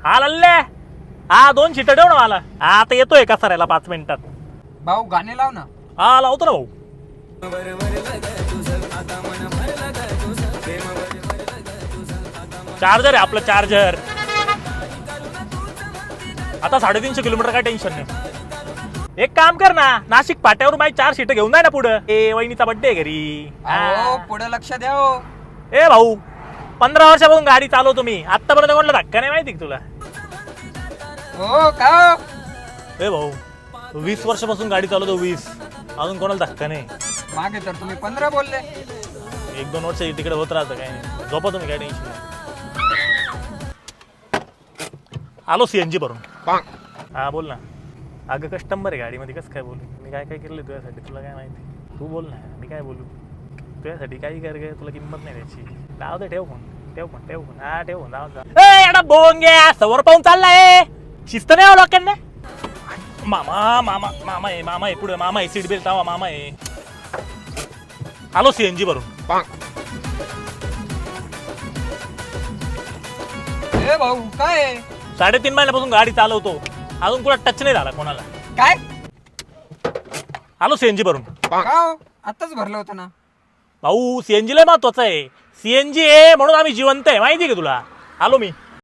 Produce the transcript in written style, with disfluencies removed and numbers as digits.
हा लल्ले, हा 2 शिट ठेव ना मला. हा आता येतोय का सरायला 5 मिनिटात. भाऊ गाणे लाव ना. हा लावतो ना भाऊ. चार्जर आहे आपलं चार्जर. आता 350 किलोमीटर काय टेन्शन नाही. एक काम कर ना, नाशिक पाट्यावर माझी 4 सीट घेऊन जाय ना पुढं. ए वहिनीचा बड्डे आहे घरी. हो पुढे लक्ष द्या हो. ए भाऊ 15 वर्षापासून गाडी चालवतो मी, आतापर्यंत कोणाला धक्का नाही माहिती का तुला. हो का. ए भाऊ 20 वर्षापासून गाडी चालवतो, 20 अजून कोणाला धक्का नाही. मागे तर तुम्ही 15 बोलले. 1-2 वर्ष तिकडे होत राहतं काय नाही. झोपा तुम्ही, काय टेन्शन नाही. आलो सीएनजी भरून. हा बोल ना. अगं कस्टमर आहे गाडीमध्ये, कसं काय बोलू मी. काय काय केलं तुझ्यासाठी तुला काय माहिती. तू बोल ना, मी काय बोलू. तुझ्यासाठी काही कर काय, तुला किंमत नाही त्याची. जाऊ दे, ठेव फोन. हा ठेव फोन. जाऊ बोंग्या सवर पाहून चाललाय. शिस्त नाही हो लोकांना. मामा आहे पुढे. मामा आहे, सीट बेल्ट लावा. मामा आहे. आलो सीएनजी भरून. ए भाऊ काय 3.5 महिन्यापासून गाडी चालवतो, अजून कुठं टच नाही झाला कोणाला. काय आलो सीएनजी भरून. का आताच भरलं होतं ना भाऊ सीएनजी लय महत्वाचं आहे. सीएनजी आहे म्हणून आम्ही जिवंत आहे, माहिती आहे का तुला. आलो मी.